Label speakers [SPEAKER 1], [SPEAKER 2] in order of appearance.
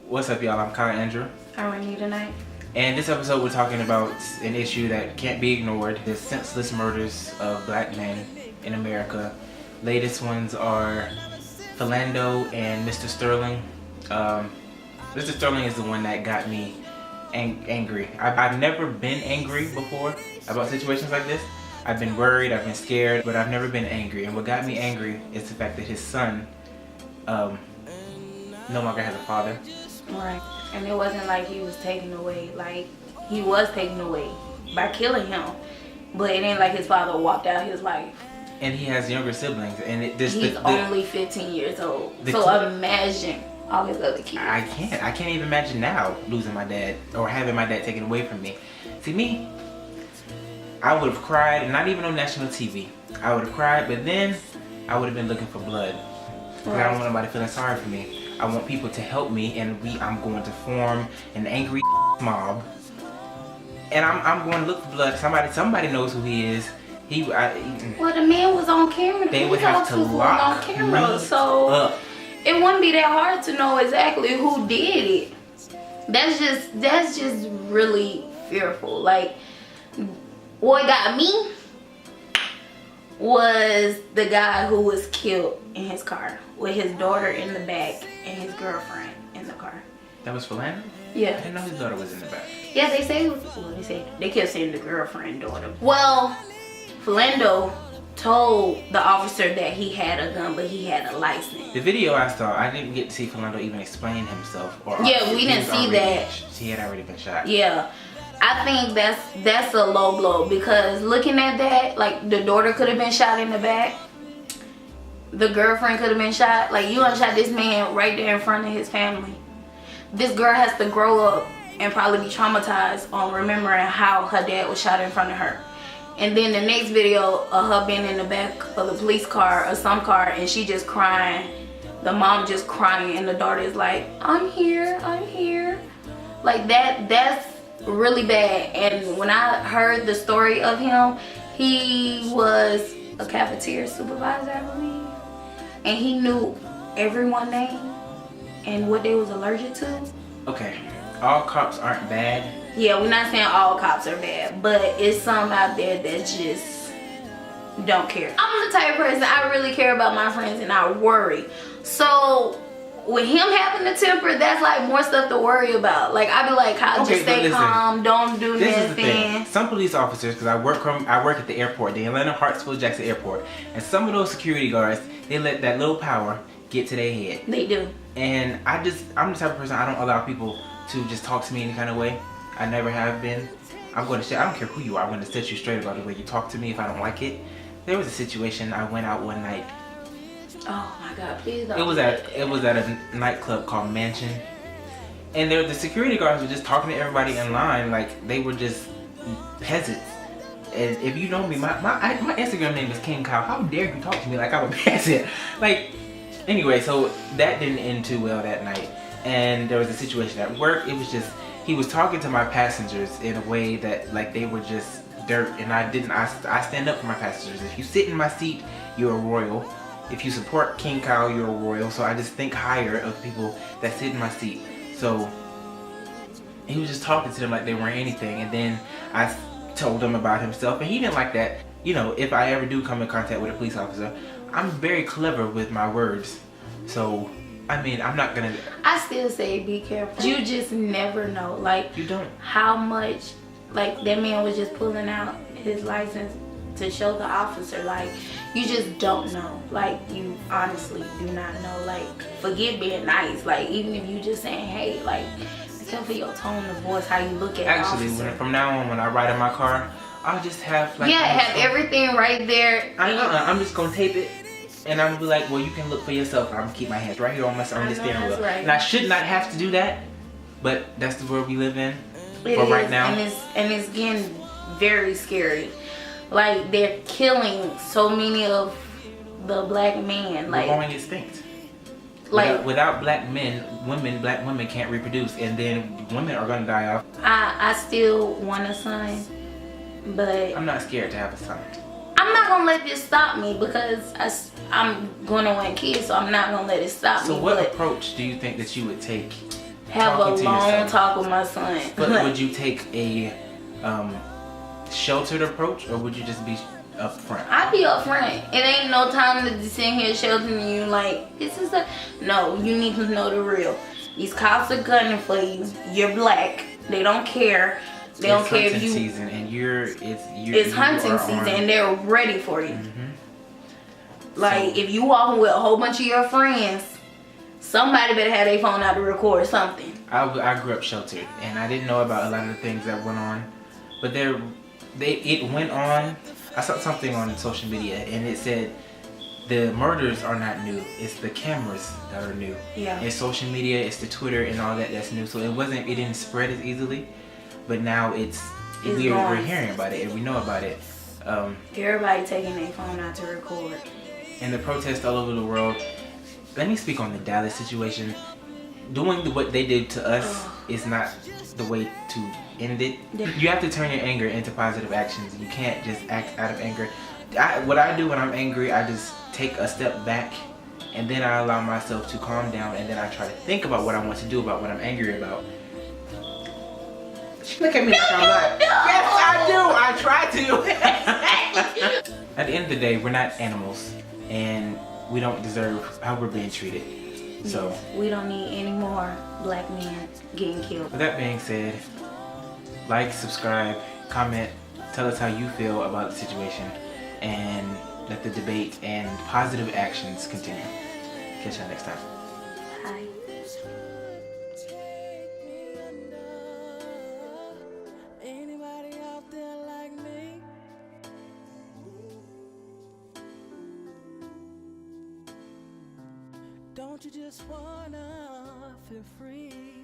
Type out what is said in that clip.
[SPEAKER 1] What's up, y'all? I'm Kyle Andrew.
[SPEAKER 2] I'm Renee tonight.
[SPEAKER 1] And this episode we're talking about an issue that can't be ignored. The senseless murders of black men in America. Latest ones are Philando and Mr. Sterling. Mr. Sterling is the one that got me angry. I've never been angry before about situations like this. I've been worried, I've been scared, but I've never been angry. And what got me angry is the fact that his son no longer has a father.
[SPEAKER 2] Right. And it wasn't like he was taken away. Like, he was taken away by killing him. But it ain't like his father walked out his life.
[SPEAKER 1] And he has younger siblings. And
[SPEAKER 2] he's only 15 years old. So imagine all his other kids.
[SPEAKER 1] I can't even imagine now losing my dad or having my dad taken away from me. See, me, I would have cried, not even on national TV. I would have cried, but then I would have been looking for blood. Because I don't want nobody feeling sorry for me. I want people to help me, and I'm going to form an angry mob. And I'm going to look for blood. Somebody knows who he is.
[SPEAKER 2] Well, the man was on camera.
[SPEAKER 1] They would have to lock me up.
[SPEAKER 2] It wouldn't be that hard to know exactly who did it. That's just really fearful. Like, what got me was the guy who was killed in his car with his daughter in the back and his girlfriend in the car.
[SPEAKER 1] That was Philando?
[SPEAKER 2] Yeah.
[SPEAKER 1] I didn't know his daughter was in the back.
[SPEAKER 2] Yeah, they say they kept saying the girlfriend daughter. Well, Philando told the officer that he had a gun, but he had a license.
[SPEAKER 1] The video I saw, I didn't get to see Philando even explain himself.
[SPEAKER 2] Yeah, we didn't see that.
[SPEAKER 1] He had already been shot.
[SPEAKER 2] Yeah. I think that's a low blow, because looking at that, like, the daughter could have been shot in the back. The girlfriend could have been shot. Like, you unshot this man right there in front of his family. This girl has to grow up and probably be traumatized on remembering how her dad was shot in front of her. And then the next video of her being in the back of the police car or some car, and she just crying. The mom just crying, and the daughter is like, I'm here, I'm here. Like, that's really bad. And when I heard the story of him, he was a cafeteria supervisor, I believe. And he knew everyone's name and what they was allergic to. Okay,
[SPEAKER 1] all cops aren't bad.
[SPEAKER 2] Yeah, we're not saying all cops are bad, but it's some out there that just don't care. I'm the type of person, I really care about my friends and I worry. So with him having a temper, that's like more stuff to worry about. Like, I be like, just stay calm, don't do nothing. This is the thing.
[SPEAKER 1] Some police officers, because I work at the airport, the Atlanta Hartsfield Jackson Airport, and some of those security guards, they let that little power get to their head.
[SPEAKER 2] They do.
[SPEAKER 1] And I'm the type of person, I don't allow people to just talk to me any kind of way. I never have been. I don't care who you are, I'm going to set you straight about the way you talk to me if I don't like it. There was a situation, I went out one night.
[SPEAKER 2] Oh my God, please don't.
[SPEAKER 1] It was at a nightclub called Mansion. And the security guards were just talking to everybody in line like they were just peasants. And if you know me, my Instagram name is King Kyle. How dare you talk to me like I'm a peasant? Like, anyway, so that didn't end too well that night. And there was a situation at work. It was just, he was talking to my passengers in a way that like they were just dirt. And I stand up for my passengers. If you sit in my seat, you're a royal. If you support King Kyle, you're a royal. So I just think higher of people that sit in my seat. So he was just talking to them like they weren't anything. And then I told him about himself, and he didn't like that. You know, if I ever do come in contact with a police officer, I'm very clever with my words. So, I mean, I'm not gonna...
[SPEAKER 2] I still say be careful. You just never know. Like,
[SPEAKER 1] you don't.
[SPEAKER 2] How much, like, that man was just pulling out his license to show the officer. Like, you just don't know. Like, you honestly do not know. Like, forget being nice. Like, even if you just saying, hey, like, be careful your tone of voice, how you look at
[SPEAKER 1] Actually,
[SPEAKER 2] the officer.
[SPEAKER 1] from now on, when I ride in my car, I'll just have like...
[SPEAKER 2] Yeah, have everything right there.
[SPEAKER 1] I'm just gonna tape it. And I'm gonna be like, well, you can look for yourself. I'm gonna keep my hands right here on the steering wheel.
[SPEAKER 2] Right.
[SPEAKER 1] And I should not have to do that, but that's the world we live in.
[SPEAKER 2] It
[SPEAKER 1] right now.
[SPEAKER 2] And it's getting very scary. Like, they're killing so many of the black men. Like,
[SPEAKER 1] we're going extinct.
[SPEAKER 2] Like,
[SPEAKER 1] without black women can't reproduce, and then women are gonna die off.
[SPEAKER 2] I still want a son, but
[SPEAKER 1] I'm not scared to have a son.
[SPEAKER 2] I'm not gonna let this stop me, because I'm gonna want kids, so I'm not gonna let it stop me.
[SPEAKER 1] So what approach do you think that you would take
[SPEAKER 2] have a
[SPEAKER 1] talking to your
[SPEAKER 2] long
[SPEAKER 1] son.
[SPEAKER 2] talk with my son.
[SPEAKER 1] But would you take a sheltered approach, or would you just be upfront?
[SPEAKER 2] I be upfront. It ain't no time to sit here sheltering you like this is a no. You need to know the real. These cops are gunning for you. You're black. They don't care. They don't care if you.
[SPEAKER 1] It's hunting season, and
[SPEAKER 2] It's hunting season, and they're ready for you. Like if you walking with a whole bunch of your friends, somebody better have their phone out to record something.
[SPEAKER 1] I grew up sheltered, and I didn't know about a lot of the things that went on, but it went on. I saw something on social media, and it said the murders are not new. It's the cameras that are new.
[SPEAKER 2] Yeah.
[SPEAKER 1] It's social media, it's the Twitter and all that's new. So it didn't spread as easily, but now we're hearing about it and we know about it.
[SPEAKER 2] Everybody taking their phone out to record.
[SPEAKER 1] And the protests all over the world. Let me speak on the Dallas situation. Doing what they did to us is not the way to end it. You have to turn your anger into positive actions. You can't just act out of anger. What I do when I'm angry, I just take a step back, and then I allow myself to calm down, and then I try to think about what I want to do about what I'm angry about. Look at me like I'm not. Yes, I do. I try to. At the end of the day, we're not animals, and we don't deserve how we're being treated. So
[SPEAKER 2] we don't need any more black men getting killed.
[SPEAKER 1] With that being said, like, subscribe, comment, tell us how you feel about the situation, and let the debate and positive actions continue. Catch y'all next time.
[SPEAKER 2] Bye.
[SPEAKER 3] Anybody out there like me? Don't you just wanna feel free?